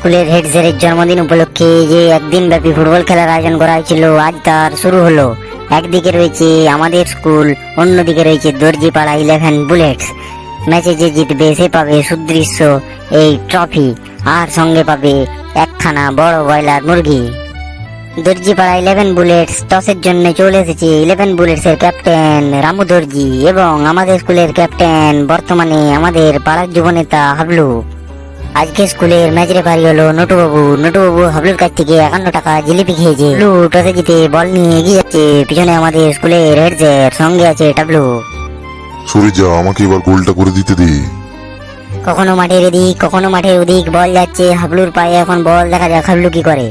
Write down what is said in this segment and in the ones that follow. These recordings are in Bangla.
স্কুলের হেড স্যারের জন্মদিন উপলক্ষে যে একদিন ব্যাপী ফুটবল খেলার আয়োজন করা হয়েছিল আজ তার শুরু হলো। একদিকে রয়েছে আমাদের স্কুল, অন্যদিকে রয়েছে দর্জিপাড়া 11 বুলেটস। ম্যাচে যে জিতবে সে পাবে সুদৃশ্য এই ট্রফি, আর সঙ্গে পাবে একখানা বড় ব্রয়লার মুরগি। দর্জিপাড়া 11 বুলেটস টসের জন্য চলে এসেছে 11 বুলেটস এর ক্যাপ্টেন রামু দর্জি এবং আমাদের স্কুলের ক্যাপ্টেন বর্তমানে আমাদের পাড়ার যুবনেতা হাবলু। আজকে স্কুলের ম্যাচ রেফারি হলো নটুবাবু। নটুবাবু হাবলুর কাছ থেকে 51 টাকা জিলিপি খেয়েছে। হাবলু টসে জিতে বল নিয়ে এগিয়ে যাচ্ছে। পিছনে আমাদের স্কুলের হেড স্যার, সঙ্গে আছে টাবলু। সরে যা, আমাকে এবার গোলটা করে দিতে দে। কখনো মাঠের এদিক কখনো মাঠের ওদিক বল যাচ্ছে হাবলুর পায়ে। এখন বল, দেখা যাক হাবলু কি করে।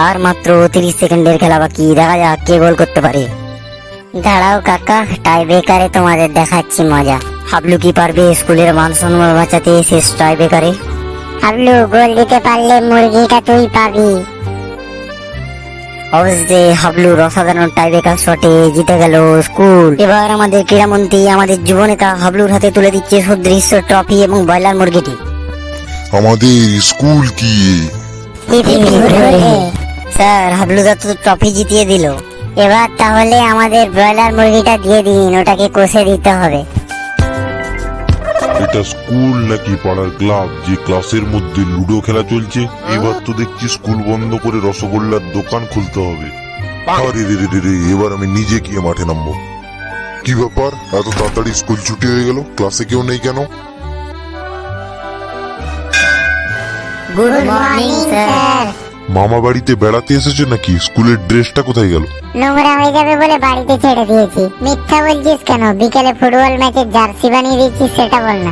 আর মাত্র 30 সেকেন্ডের খেলা বাকি, দেখা যাক কে গোল করতে পারে। দাঁড়াও কাকা, টাই ব্রেকারে তোমাদের দেখাচ্ছি মজা। হাবলু কি পারবে স্কুলের মান সম্মান বাঁচাতে শেষ টাই ব্রেকারে? হাবলু, গোল দিতে পারলে মুরগিটা তুই পাবি। অবশ্যই হাবলুর অসাধারণ টাই ব্রেকার শটে জিতে গেল স্কুল। এবার আমাদের ক্রীড়ামন্ত্রী, আমাদের যুবনেতা হাবলুর হাতে তুলে দিচ্ছে সুদৃশ্য ট্রফি এবং ব্রয়লার মুরগিটি। আমাদের স্কুল কি? স্যার, হাবলুদা তো ট্রফি জিতিয়ে দিল। এবার তাহলে আমাদের ব্রয়লার মুরগিটা দিয়ে দিন, ওটাকে কষে দিতে হবে। এটা স্কুল নাকি পাড়ার ক্লাব যে ক্লাসের মধ্যে লুডো খেলা চলছে? এবার তো দেখছি স্কুল বন্ধ করে রসগোল্লার দোকান খুলতে হবে। আরে রে রে রে রে, এবার আমি নিজে গিয়ে মাঠে নামবো। কি ব্যাপার, এত তাড়াতাড়ি স্কুল ছুটি হয়ে গেল? ক্লাসে কেউ নেই কেন? Good morning sir. মামা বাড়িতে বেড়াতে এসেছে নাকি? স্কুলের ড্রেসটা কোথায় গেল? নোংরা হয়ে যাবে বলে বাড়িতে ছেড়ে দিয়েছি। মিথ্যা বলছিস কেন? বিকেলে ফুটবল ম্যাচের জার্সি বানিয়ে দিচ্ছিস, সেটা বল না।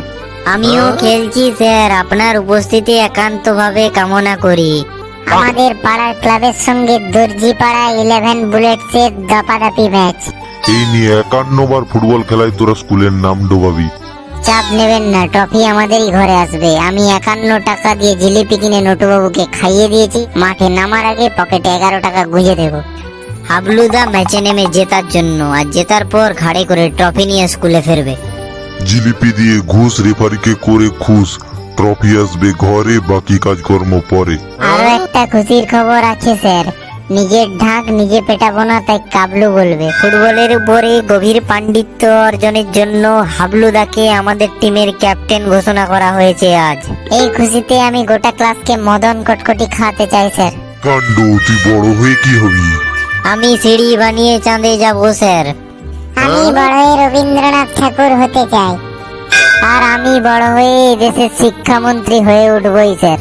আমিও খেলছি স্যার, আপনার উপস্থিতি একান্তভাবে কামনা করি। আমাদের পাড়ার ক্লাবের সঙ্গে দর্জিপাড়া 11 বুলেটস এর দাপাদাপি ম্যাচ। এই নিয়ে 51 বার ফুটবল খেলায় তোরা স্কুলের নাম ডোবাবি। চাপ নেবেন না, ট্রফি আমাদেরই ঘরে আসবে। আমি 51 টাকা দিয়ে জিলিপি কিনে নটুবাবুকে খাইয়ে দিয়েছি। মাঠে নামার আগে পকেটে 11 টাকা গুঁজে দেবো। হাবলুদা ম্যাচে নেমে জেতার জন্য, আর জেতার পর ঘাড়ে করে ট্রফি নিয়ে স্কুলে ফিরবে। জিলিপি দিয়ে ঘুষ রেফারিকে করে খুশ, ট্রফি আসবে ঘরে, বাকি কাজকর্ম পরে। আরো একটা খুশির খবর আছে স্যার, নিজের ঢাক নিজে পেটাবো না, তাই কাবলু বলবে। ফুটবলের উপরে গভীর পাণ্ডিত্য অর্জনের জন্য হাবলুদাকে আমাদের টিমের ক্যাপ্টেন ঘোষণা করা হয়েছে আজ। এই খুশিতে আমি গোটা ক্লাসকে মদন কটকটি খাওয়াতে চাই স্যার। কাণ্ড, তুই বড় হয়ে কি হবি? আমি সিঁড়ি বানিয়ে চাঁদে যাব স্যার। আমি বড় হয়ে রবীন্দ্রনাথ ঠাকুর হতে চাই। আর আমি বড় হয়ে দেশের শিক্ষামন্ত্রী হয়ে উঠবই স্যার।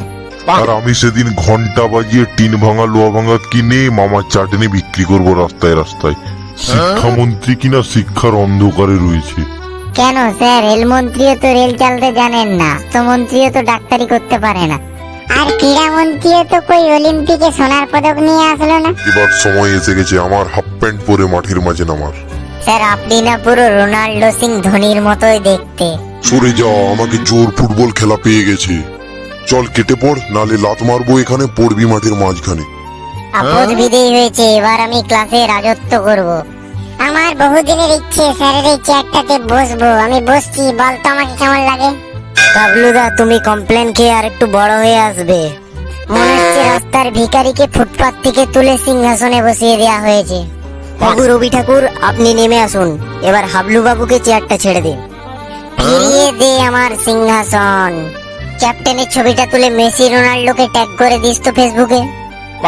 আর আমি সেদিন ঘন্টা বাজিয়ে টিন ভাঙা লোহা ভাঙা কিনে মামার চাটনি বিক্রি করব রাস্তায় রাস্তায়। শিক্ষামন্ত্রী কিনা শিক্ষার অন্ধকারে রয়েছে। কেন স্যার, রেলমন্ত্রীও তো রেল চালাতে জানেন না, স্বাস্থ্যমন্ত্রীও তো ডাক্তারি করতে পারে না, আর ক্রীড়ামন্ত্রীও তো কই অলিম্পিকে সোনার পদক নিয়ে আসলো না। এবার সময় এসে গেছে আমার হাফ প্যান্ট পরে মাঠের মাঝে নামার। স্যার, আপনি না পুরো রোনাল্ডো সিং ধোনির মতোই দেখতে। সরে যাও, আমাকে জোর ফুটবল খেলা পেয়ে গেছে। চল কেটে পড়, নালে লাত মারবো এখানে, পড়বি মাঠের মাঝখানে। আপদ বিদেয় হয়েছে, এবার আমি ক্লাসে রাজত্ব করব। আমার বহুদিনের ইচ্ছে স্যারের এই চেয়ারটাতে বসবো। আমি বসছি, বল তো আমাকে কেমন লাগে? কাবলুদা, তুমি কমপ্লেন খেয়ে আর একটু বড় হয়ে আসবে। মনে হচ্ছে রাস্তার ভিখারিকে ফুটপাত থেকে তুলে সিংহাসনে বসিয়ে দেওয়া হয়েছে। বাবু রবি ঠাকুর, আপনি নেমে আসুন। এবার হাবলু বাবুকে চেয়ারটা ছেড়ে দিন। ফিরিয়ে দে আমার সিংহাসন। ক্যাপ্টেনের ছবিটা তুলে মেসি রোনাল্ডোকে ট্যাগ করে দিস তো ফেসবুকে।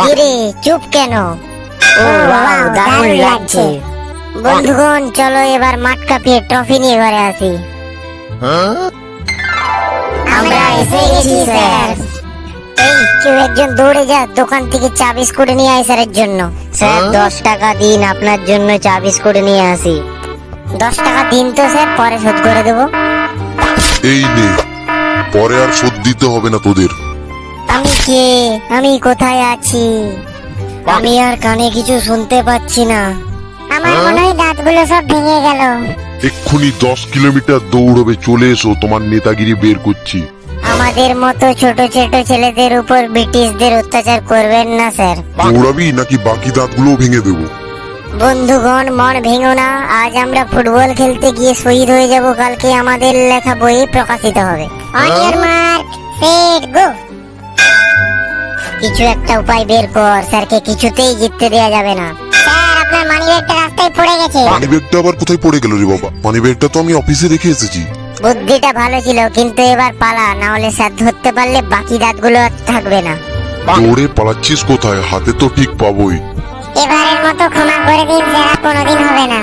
কিরে, চুপ কেন? ও ওয়াও, দারুণ লাগছে। বন্ধুগণ, চলো এবার মাঠ কাঁপিয়ে ট্রফি নিয়ে ঘরে আসি। আমরা এসে গেছি স্যার। এই কেউ একজন দৌড়ে যা, দোকান থেকে চা বিস্কুট নিয়ে আয় স্যারের জন্য। স্যার, 10 টাকা দিন, আপনার জন্য চা বিস্কুট নিয়ে আসি। 10 টাকা দিন তো স্যার, পরে শোধ করে দেবো। এই নে, পরে আর শোধ দিতে হবে না তোদের। আমি কে? আমি কোথায় আছি? আমি আর কানে কিছু শুনতে পাচ্ছি না। আমার মনে হয় দাঁতগুলো সব ভেঙে গেল। এক্ষুনি 10 কিলোমিটার দৌড়বে, চলে এসো, তোমার নেতাগিরি বের করছি। আমাদের মতো ছোট ছোট ছেলেদের উপর ব্রিটিশদের অত্যাচার করবেন না স্যার। দৌড়াবি নাকি বাকি দাঁতগুলো ভেঙে দেবো? বন্ধুগণ, মন ভেঙো না। আজ আমরা ফুটবল খেলতে গিয়ে শহীদ হয়ে যাব, কালকে আমাদের লেখা বই প্রকাশিত হবে। অন ইওর মার্ক, সেট, গো। কিছু একটা উপায় বের কর, স্যারকে কিছুতেই জিততে দেওয়া যাবে না। স্যার আপনার মানিব্যাগটা রাস্তায় পড়ে গেছে। মানিব্যাগটা আবার কোথায় পড়ে গেল রে বাবা? মানিব্যাগটা তো আমি অফিসে রেখে এসেছি। বুদ্ধিটা ভালো ছিল, কিন্তু এবার পালা, না হলে স্যার ধরতে পারলে বাকি দাঁতগুলো আর থাকবে না। দৌড়ে পালাচ্ছিস কোথায়? হাতে তো ঠিক পাবোই। এবারের মতো ক্ষমা করে দিন স্যার, আর কোনোদিন হবে না।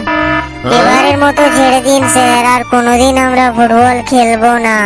এবারের মতো ছেড়ে দিন স্যার, আর কোনোদিন আমরা ফুটবল খেলবো না।